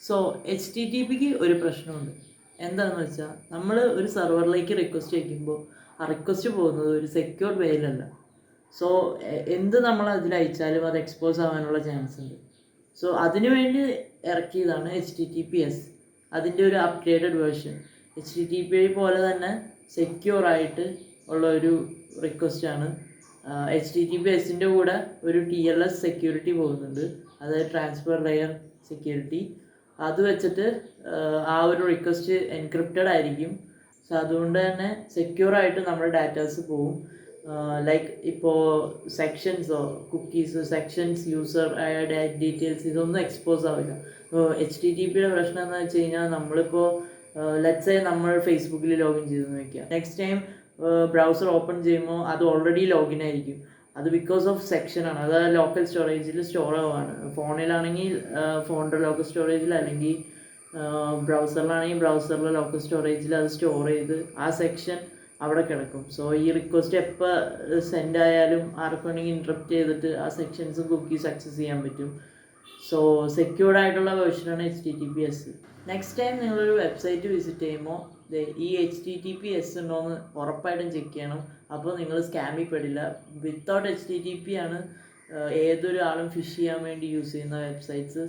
So HTTPക്ക് ഒരു പ്രശ്നമുണ്ട്. എന്താണെന്ന് വെച്ചാൽ നമ്മൾ ഒരു സെർവറിലേക്ക് റിക്വസ്റ്റ് അയക്കുമ്പോൾ ആ റിക്വസ്റ്റ് പോകുന്നത് ഒരു സെക്യൂർ വേയിലല്ല. സോ എന്ത് നമ്മൾ അതിൽ അയച്ചാലും അത് എക്സ്പോസ് ആവാനുള്ള ചാൻസ് ഉണ്ട്. സോ അതിനുവേണ്ടി ഇറക്കിയതാണ് HTTPS. അതിൻ്റെ ഒരു അപ്ഗ്രേഡഡ് വേർഷൻ. HTTP പോലെ തന്നെ സെക്യൂർ ആയിട്ട് ഉള്ള ഒരു റിക്വസ്റ്റാണ്. HTTPSൻ്റെ കൂടെ ഒരു TLS സെക്യൂരിറ്റി പോകുന്നുണ്ട്, അതായത് ട്രാൻസ്ഫർ ലെയർ സെക്യൂരിറ്റി. അത് വെച്ചിട്ട് ആ ഒരു റിക്വസ്റ്റ് എൻക്രിപ്റ്റഡ് ആയിരിക്കും. സോ അതുകൊണ്ട് തന്നെ സെക്യൂറായിട്ട് നമ്മുടെ ഡാറ്റാസ് പോവും. ലൈക്ക് ഇപ്പോൾ സെക്ഷൻസോ കുക്കീസ് സെക്ഷൻസ് യൂസർ ഡീറ്റെയിൽസ് ഇതൊന്നും എക്സ്പോസ് ആവില്ല. HTTPയുടെ പ്രശ്നം എന്ന് വെച്ച് കഴിഞ്ഞാൽ നമ്മളിപ്പോൾ ലെറ്റ്സ് സേ നമ്മൾ ഫേസ്ബുക്കിൽ ലോഗിൻ ചെയ്തെന്ന് വയ്ക്കുക. നെക്സ്റ്റ് ടൈം ബ്രൗസർ ഓപ്പൺ ചെയ്യുമ്പോൾ അത് ഓൾറെഡി ലോഗിൻ ആയിരിക്കും. അത് ബിക്കോസ് ഓഫ് സെക്ഷനാണ്, അതായത് ലോക്കൽ സ്റ്റോറേജിൽ സ്റ്റോർ ആവുകയാണ്. ഫോണിലാണെങ്കിൽ ഫോണിൻ്റെ ലോക്കൽ സ്റ്റോറേജിൽ, അല്ലെങ്കിൽ ബ്രൗസറിലാണെങ്കിൽ ബ്രൗസറിലെ ലോക്കൽ സ്റ്റോറേജിൽ അത് സ്റ്റോർ ചെയ്ത് ആ സെക്ഷൻ അവിടെ കിടക്കും. സോ ഈ റിക്വസ്റ്റ് എപ്പോൾ സെൻഡ് ആയാലും ആർക്കുണ്ടെങ്കിൽ ഇൻട്രപ്റ്റ് ചെയ്തിട്ട് ആ സെക്ഷൻസും കുക്കീസ് ആക്സസ് ചെയ്യാൻ പറ്റും. സോ സെക്യൂർഡ് ആയിട്ടുള്ള വേർഷനാണ് HTTPS. നെക്സ്റ്റ് ടൈം നിങ്ങളൊരു വെബ്സൈറ്റ് വിസിറ്റ് ചെയ്യുമ്പോൾ ഈ HTTPS ഉണ്ടോയെന്ന് ഉറപ്പായിട്ടും ചെക്ക് ചെയ്യണം. അപ്പോൾ നിങ്ങൾ സ്കാമിൽ പെടില്ല. വിത്തൗട്ട് HTTP ആണ് ഏതൊരു ആളും ഫിഷ് ചെയ്യാൻ വേണ്ടി യൂസ് ചെയ്യുന്ന വെബ്സൈറ്റ്സ്.